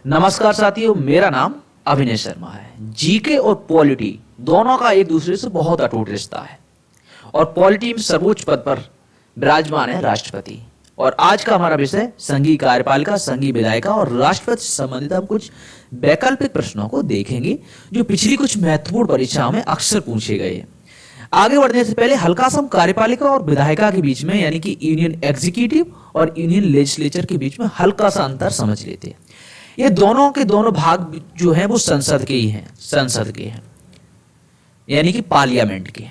नमस्कार साथियों, मेरा नाम अभिनय शर्मा है। जीके और पॉलिटी दोनों का एक दूसरे से बहुत अटूट रिश्ता है और पॉलिटी में सर्वोच्च पद पर विराजमान है राष्ट्रपति। और आज का हमारा विषय संघीय कार्यपालिका, संघीय विधायिका और राष्ट्रपति से संबंधित हम कुछ वैकल्पिक प्रश्नों को देखेंगे जो पिछली कुछ महत्वपूर्ण परीक्षाओं में अक्सर पूछे गए हैं। आगे बढ़ने से पहले हल्का सा हम कार्यपालिका और विधायिका के बीच में यानी कि यूनियन एग्जीक्यूटिव और यूनियन लेजिस्लेचर के बीच में हल्का सा अंतर समझ लेते हैं। ये दोनों के दोनों भाग जो हैं वो संसद के ही हैं, संसद के हैं यानी कि पार्लियामेंट के।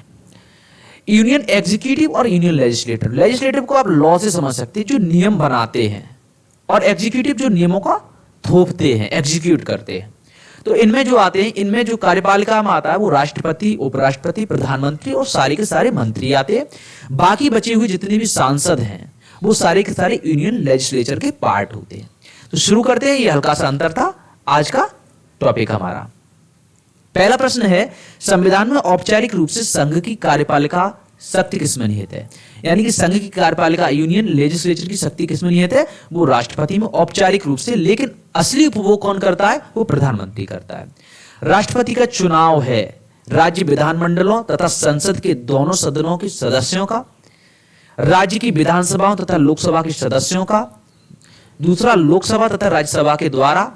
यूनियन एग्जीक्यूटिव और यूनियन लेजिस्लेटिव, लेजिस्लेटिव को आप लॉ से समझ सकते हैं, जो नियम बनाते हैं, और एग्जीक्यूटिव जो नियमों का थोपते हैं, एग्जीक्यूट करते हैं। तो इनमें जो आते हैं, इनमें जो कार्यपालिका में आता है वो राष्ट्रपति, उपराष्ट्रपति, प्रधानमंत्री और सारे के सारे मंत्री आते हैं। बाकी बचे हुए जितने भी सांसद हैं वो सारे के सारे यूनियन लेजिस्लेचर के पार्ट होते हैं। तो शुरू करते हैं। ये हल्का सा अंतर था आज का टॉपिक हमारा। पहला प्रश्न है, संविधान में औपचारिक रूप से संघ की कार्यपालिका शक्ति किसमें निहित है? यानी कि संघ की कार्यपालिका, यूनियन लेजिस्लेचर की शक्ति किसमें निहित है? वो राष्ट्रपति में औपचारिक रूप से, लेकिन असली उपभोग कौन करता है? वो प्रधानमंत्री करता है। राष्ट्रपति का चुनाव है राज्य विधानमंडलों तथा संसद के दोनों सदनों के सदस्यों का, राज्य की विधानसभाओं तथा लोकसभा के सदस्यों का, दूसरा लोकसभा तथा राज्यसभा के द्वारा,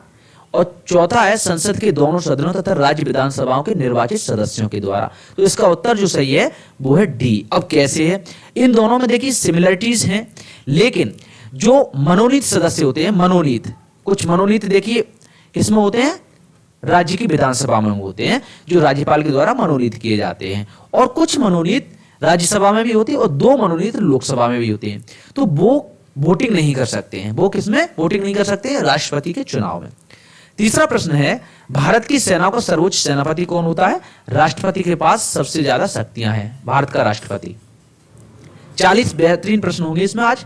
और चौथा है संसद के दोनों सदनों तथा राज्य विधानसभाओं के निर्वाचित सदस्यों के द्वारा। तो इसका उत्तर जो सही है वो है डी। अब कैसे है? इन दोनों में देखिए सिमिलरिटीज हैं, लेकिन जो मनोनीत सदस्य होते हैं, मनोनीत, कुछ मनोनीत देखिए किसमें होते हैं? राज्य की विधानसभा में होते हैं, जो राज्यपाल के द्वारा मनोनीत किए जाते हैं, और कुछ मनोनीत राज्यसभा में भी होते हैं और 2 मनोनीत लोकसभा में भी होते हैं। तो वो वोटिंग नहीं कर सकते हैं। वो किसमें वोटिंग नहीं कर सकते हैं? राष्ट्रपति के चुनाव में। तीसरा प्रश्न है, भारत की सेना का सर्वोच्च सेनापति कौन होता है? राष्ट्रपति के पास सबसे ज्यादा शक्तियां हैं भारत का राष्ट्रपति। 40 बेहतरीन प्रश्न होंगे इसमें आज।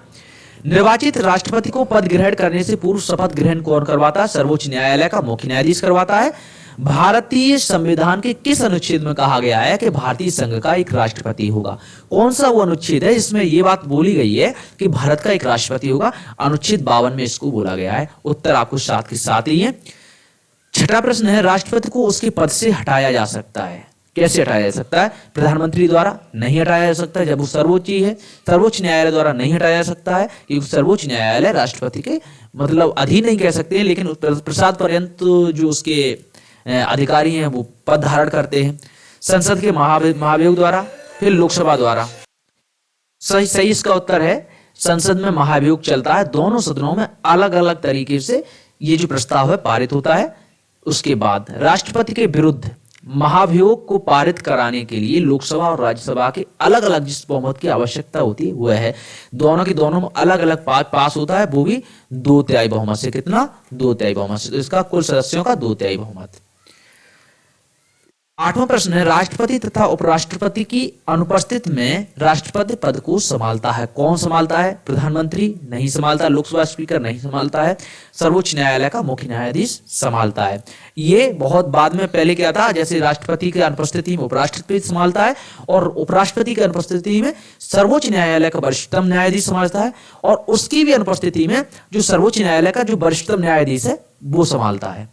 निर्वाचित राष्ट्रपति को पद ग्रहण करने से पूर्व शपथ ग्रहण कौन करवाता है? सर्वोच्च न्यायालय का मुख्य न्यायाधीश करवाता है। भारतीय संविधान के किस अनुच्छेद में कहा गया है कि भारतीय संघ का एक राष्ट्रपति होगा? कौन सा वो अनुच्छेद है जिसमें ये बात बोली गई है कि भारत का एक राष्ट्रपति होगा? अनुच्छेद 52 में इसको बोला गया है। उत्तर आपको साथ के साथ ही है। छठा प्रश्न है, राष्ट्रपति को उसके पद से हटाया जा सकता है। कैसे हटाया जा सकता है? प्रधानमंत्री द्वारा नहीं हटाया जा सकता है जब वो सर्वोच्च ही है। सर्वोच्च न्यायालय द्वारा नहीं हटाया जा सकता है क्योंकि सर्वोच्च न्यायालय राष्ट्रपति के मतलब अधीन नहीं कह सकते हैं, लेकिन प्रसाद पर्यंत जो उसके अधिकारी हैं वो पद धारण करते हैं। संसद के महाभियोग द्वारा, फिर लोकसभा द्वारा। सही इसका उत्तर है संसद में महाभियोग चलता है। दोनों सदनों में अलग अलग तरीके से ये जो प्रस्ताव है पारित होता है। उसके बाद राष्ट्रपति के विरुद्ध महाभियोग को पारित कराने के लिए लोकसभा और राज्यसभा के अलग अलग जिस बहुमत की आवश्यकता होती है वह है दोनों के दोनों में अलग अलग पास होता है, वो भी 2/3 बहुमत से। कितना? 2/3 बहुमत से। तो इसका कुल सदस्यों का 2/3 बहुमत। 8वां प्रश्न है, राष्ट्रपति तथा उपराष्ट्रपति की अनुपस्थिति में राष्ट्रपति पद को संभालता है। कौन संभालता है? प्रधानमंत्री नहीं संभालता, लोकसभा स्पीकर नहीं संभालता है, सर्वोच्च न्यायालय का मुख्य न्यायाधीश संभालता है। ये बहुत बाद में, पहले क्या था, जैसे राष्ट्रपति की अनुपस्थिति में उपराष्ट्रपति संभालता है और उपराष्ट्रपति की अनुपस्थिति में सर्वोच्च न्यायालय का वरिष्ठतम न्यायाधीश संभालता है, और उसकी भी अनुपस्थिति में जो सर्वोच्च न्यायालय का जो वरिष्ठतम न्यायाधीश है वो संभालता है।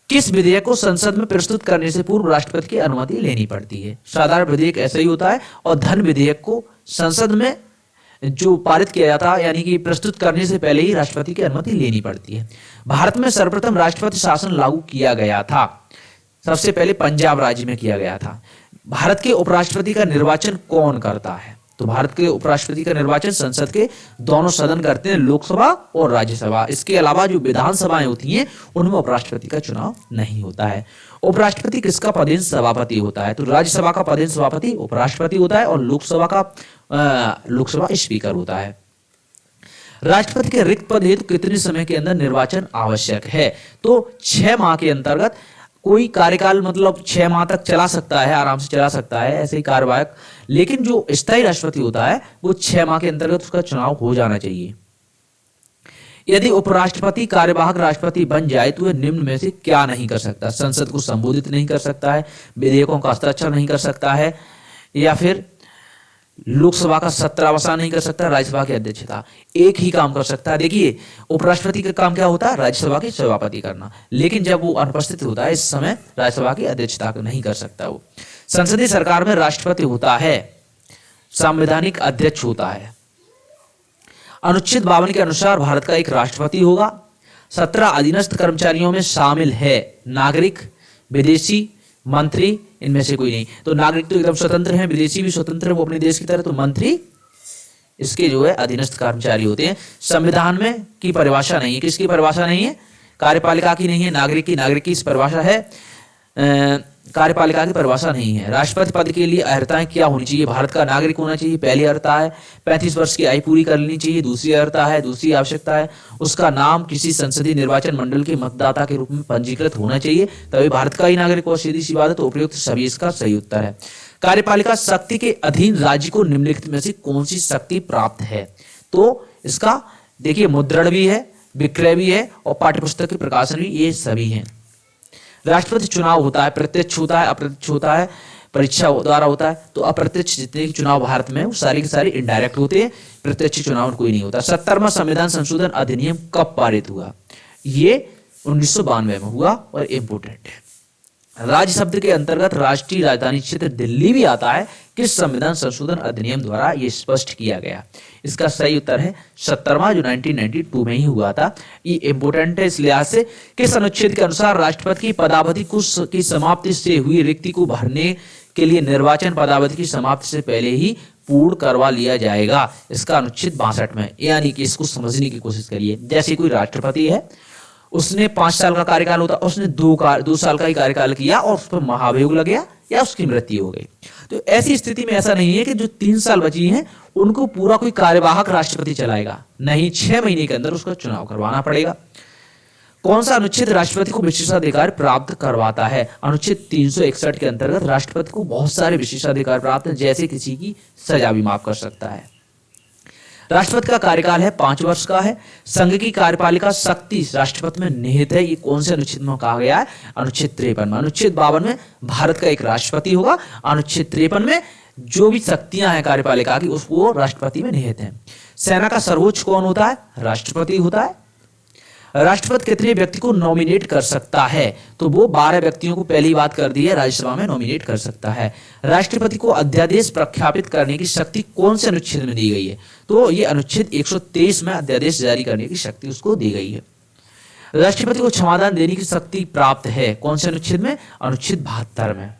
किस विधेयक को संसद में प्रस्तुत करने से पूर्व राष्ट्रपति की अनुमति लेनी पड़ती है? साधारण विधेयक ऐसा ही होता है, और धन विधेयक को संसद में जो पारित किया जाता है यानी कि प्रस्तुत करने से पहले ही राष्ट्रपति की अनुमति लेनी पड़ती है। भारत में सर्वप्रथम राष्ट्रपति शासन लागू किया गया था, सबसे पहले पंजाब राज्य में किया गया था। भारत के उपराष्ट्रपति का निर्वाचन कौन करता है? तो भारत के उपराष्ट्रपति का निर्वाचन संसद के दोनों सदन करते हैं, लोकसभा और राज्यसभा। इसके अलावा जो विधानसभाएं होती हैं उनमें उपराष्ट्रपति का चुनाव नहीं होता है। उपराष्ट्रपति किसका पदेन सभापति होता है? तो राज्यसभा का पदेन सभापति उपराष्ट्रपति होता है, और लोकसभा स्पीकर होता है। राष्ट्रपति के रिक्त पद हेतु कितने समय के अंदर निर्वाचन आवश्यक है? तो 6 माह के अंतर्गत। कोई कार्यकाल मतलब 6 माह तक चला सकता है, आराम से चला सकता है ऐसे ही कार्यवाहक, लेकिन जो स्थायी राष्ट्रपति होता है वो 6 माह के अंतर्गत उसका चुनाव हो जाना चाहिए। यदि उपराष्ट्रपति कार्यवाहक राष्ट्रपति बन जाए तो वह निम्न में से क्या नहीं कर सकता? संसद को संबोधित नहीं कर सकता है, विधेयकों का हस्ताक्षर नहीं कर सकता है, या फिर लोकसभा का सत्रावसान नहीं कर सकता, राज्यसभा की अध्यक्षता एक ही काम कर सकता है। देखिए उपराष्ट्रपति का काम क्या होता है, राज्यसभा की सभापति करना, लेकिन जब वो अनुपस्थित होता है इस समय राज्यसभा की अध्यक्षता नहीं कर सकता वो। संसदीय सरकार में राष्ट्रपति होता है, संवैधानिक अध्यक्ष होता है। अनुच्छेद 52 के अनुसार भारत का एक राष्ट्रपति होगा। 17 अधीनस्थ कर्मचारियों में शामिल है नागरिक, विदेशी, मंत्री, इनमें से कोई नहीं। तो नागरिक तो एकदम स्वतंत्र हैं, विदेशी भी स्वतंत्र है वो अपने देश की तरह, तो मंत्री इसके जो है अधीनस्थ कर्मचारी होते हैं। संविधान में की परिभाषा नहीं है, किसकी परिभाषा नहीं है, कार्यपालिका की नहीं है, नागरिक की इस परिभाषा है, कार्यपालिका की परिभाषा नहीं है। राष्ट्रपति पद के लिए अर्हताएं क्या होनी चाहिए, भारत का नागरिक होना चाहिए, पहली अर्हता है। 35 वर्ष की आयु पूरी कर लेनी चाहिए, दूसरी अर्हता है। दूसरी आवश्यकता है उसका नाम किसी संसदीय निर्वाचन मंडल के मतदाता के रूप में पंजीकृत होना चाहिए, तभी भारत का ही नागरिक हो। सीधी सी बात है, तो उपयुक्त सभी इसका सही उत्तर है। कार्यपालिका शक्ति के अधीन राज्य को निम्नलिखित में से कौन सी शक्ति प्राप्त है, तो इसका देखिए मुद्रण भी है, विक्रय भी है और पाठ्यपुस्तक के प्रकाशन भी, ये सभी हैं। राष्ट्रपति चुनाव होता है, प्रत्यक्ष होता है, अप्रत्यक्ष होता है, परीक्षा द्वारा होता है। तो अप्रत्यक्ष जितने चुनाव भारत में वो सारे के सारे इनडायरेक्ट होते हैं, प्रत्यक्ष चुनाव कोई नहीं होता। 70वां संविधान संशोधन अधिनियम कब पारित हुआ, ये 1992 में हुआ और इम्पोर्टेंट है। राज्य शब्द के अंतर्गत राष्ट्रीय राजधानी क्षेत्र दिल्ली भी आता है, किस संविधान संशोधन अधिनियम द्वारा यह स्पष्ट किया गया। इसका सही उत्तर है 70वां, जो 1992 में ही हुआ था। ये इंपोर्टेंट है इस लिहाज से, किस अनुच्छेद के अनुसार राष्ट्रपति की पदावधि की समाप्ति से हुई रिक्ति को भरने के लिए निर्वाचन पदावधि की समाप्ति से पहले ही पूर्ण करवा लिया जाएगा। इसका अनुच्छेद 62 में। यानी कि इसको समझने की कोशिश करिए, जैसे कोई राष्ट्रपति है, उसने 5 साल का कार्यकाल होता, उसने 2 साल का ही कार्यकाल किया और उस पर महाभियोग लग गया या उसकी मृत्यु हो गई, तो ऐसी स्थिति में ऐसा नहीं है कि जो 3 साल बची हैं उनको पूरा कोई कार्यवाहक राष्ट्रपति चलाएगा, नहीं, 6 महीने के अंदर उसका चुनाव करवाना पड़ेगा। कौन सा अनुच्छेद राष्ट्रपति को विशेषाधिकार प्राप्त करवाता है, अनुच्छेद 361 के अंतर्गत राष्ट्रपति को बहुत सारे विशेषाधिकार प्राप्त है, जैसे किसी की सजा भी माफ कर सकता है। राष्ट्रपति का कार्यकाल है 5 वर्ष का है। संघ की कार्यपालिका शक्ति राष्ट्रपति में निहित है, ये कौन से अनुच्छेद में कहा गया है, अनुच्छेद 53 में। अनुच्छेद 52 में भारत का एक राष्ट्रपति होगा, अनुच्छेद 53 में जो भी शक्तियां हैं कार्यपालिका की उसको राष्ट्रपति में निहित है। सेना का सर्वोच्च कौन होता है, राष्ट्रपति होता है। राष्ट्रपति कितने व्यक्ति को नॉमिनेट कर सकता है, तो वो 12 व्यक्तियों को पहली बात कर दी है, राज्यसभा में नॉमिनेट कर सकता है। राष्ट्रपति को अध्यादेश प्रख्यापित करने की शक्ति कौन से अनुच्छेद में दी गई है, तो ये अनुच्छेद 123 में अध्यादेश जारी करने की शक्ति उसको दी गई है। राष्ट्रपति को क्षमादान देने की शक्ति प्राप्त है, कौन से अनुच्छेद में, अनुच्छेद 72 में।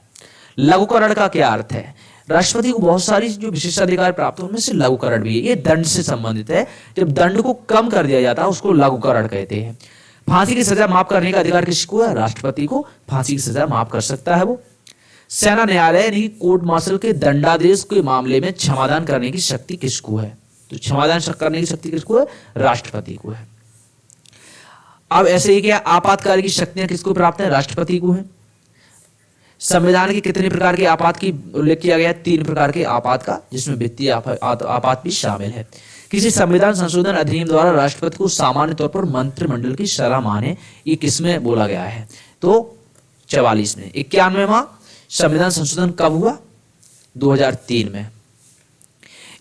लघुकरण का क्या अर्थ है, राष्ट्रपति को बहुत सारी जो विशेषाधिकार प्राप्त है उनमें से लघुकरण भी है, ये दंड से संबंधित है। जब दंड को कम कर दिया जाता है उसको लघुकरण कहते हैं। फांसी की सजा माफ करने का अधिकार किसको है, राष्ट्रपति को फांसी की सजा माफ कर सकता है वो। सेना न्यायालय यानी कोर्ट मार्शल के दंडादेश के मामले में क्षमादान करने की शक्ति किसको है, तो क्षमादान करने की शक्ति किसको है, राष्ट्रपति को है। अब ऐसे ही क्या आपातकाल की शक्तियां किसको प्राप्त है, राष्ट्रपति को है। संविधान के कितने प्रकार के आपात की उल्लेख किया गया, 3 प्रकार के आपात का, जिसमें वित्तीय आपात भी शामिल है। किसी संविधान संशोधन अधिनियम द्वारा राष्ट्रपति को सामान्य तौर पर मंत्रिमंडल की सलाह माने, ये किसमें बोला गया है, तो 44 में। 91वां संविधान संशोधन कब हुआ, 2003 में।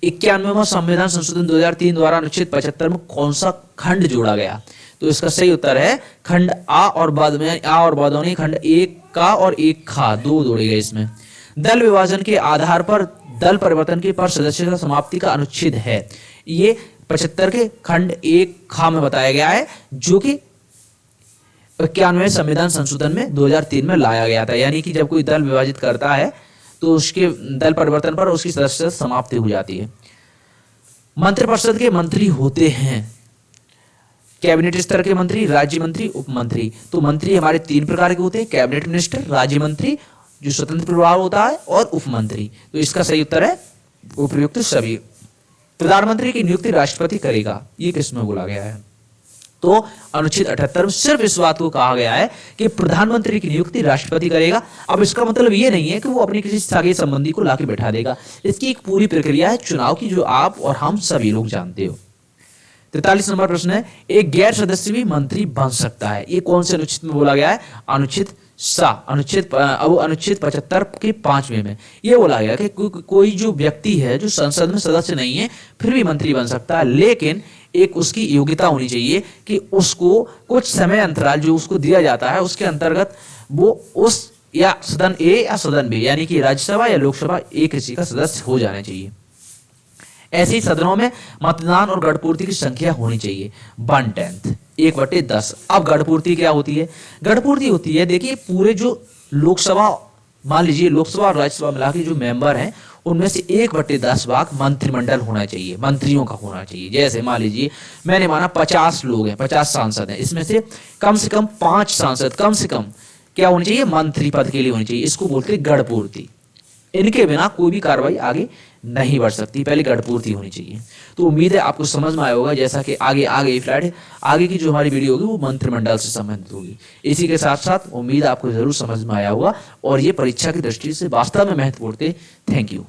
91वां संविधान संशोधन 2003 द्वारा अनुच्छेद 75 में कौन सा खंड जोड़ा गया, तो इसका सही उत्तर है खंड आ और बाद में, आ और बादौनी खंड 1 का और 1 खा 2 जोड़े गए इसमें। दल विभाजन के आधार पर दल परिवर्तन के पर सदस्यता समाप्ति का अनुच्छेद है, ये 75 के खंड 1 खा में बताया गया है, जो कि 91वें संविधान संशोधन में 2003 में लाया गया था। यानी कि जब कोई दल विभाजित करता है तो उसके दल परिवर्तन पर उसकी सदस्यता समाप्ति हो जाती है। मंत्रिपरिषद के मंत्री होते हैं कैबिनेट स्तर के मंत्री, राज्य मंत्री, उप मंत्री। तो मंत्री हमारे 3 प्रकार के होते हैं, कैबिनेट मिनिस्टर, राज्य मंत्री जो स्वतंत्र प्रभाव होता है, और उप मंत्री। तो इसका सही उत्तर है उपयुक्त सभी। प्रधानमंत्री की नियुक्ति राष्ट्रपति करेगा, ये किसमें बोला गया है, तो अनुच्छेद 78 में सिर्फ इस बात को कहा गया है कि प्रधानमंत्री की नियुक्ति राष्ट्रपति करेगा। अब इसका मतलब ये नहीं है कि वो अपने किसी सगे संबंधी को लाके बैठा देगा, इसकी एक पूरी प्रक्रिया है चुनाव की, जो आप और हम सभी लोग जानते हो। 43 नंबर प्रश्न है, एक गैर सदस्य भी मंत्री बन सकता है, ये कौन से अनुच्छेद में बोला गया है, अनुच्छेद अनुच्छेद 75 के 5वें में ये बोला गया कि कोई जो व्यक्ति है जो संसद में सदस्य नहीं है फिर भी मंत्री बन सकता है, लेकिन एक उसकी योग्यता होनी चाहिए कि उसको कुछ समय अंतराल जो उसको दिया जाता है उसके अंतर्गत वो उस या सदन ए या सदन बी यानी कि राज्यसभा या लोकसभा एक किसी का सदस्य हो जाना चाहिए। ऐसे ही सदनों में मतदान और गढ़पूर्ति की संख्या होनी चाहिए 1/10 1/10। अब गढ़पूर्ति क्या होती है? गढ़पूर्ति होती है, देखिए पूरे जो लोकसभा, मान लीजिए लोकसभा और राज्यसभा मिला के जो मेंबर हैं उनमें से 1/10 भाग मंत्रिमंडल होना चाहिए, मंत्रियों का होना चाहिए। जैसे मान लीजिए मैंने माना 50 लोग हैं, 50 सांसद हैं, इसमें से कम 5 सांसद कम से कम क्या होनी चाहिए? मंत्री पद के लिए होनी चाहिए। इसको बोलते हैं गढ़पूर्ति। इनके बिना कोई भी कार्रवाई आगे नहीं बढ़ सकती, पहले गढ़पूर्ति होनी चाहिए। तो उम्मीद है आपको समझ में आया होगा, जैसा कि आगे फ्लाइट आगे की जो हमारी वीडियो होगी वो मंत्रिमंडल से संबंधित होगी। इसी के साथ साथ उम्मीद आपको जरूर समझ में आया होगा और ये परीक्षा की दृष्टि से वास्तव में महत्वपूर्ण थे। Thank you.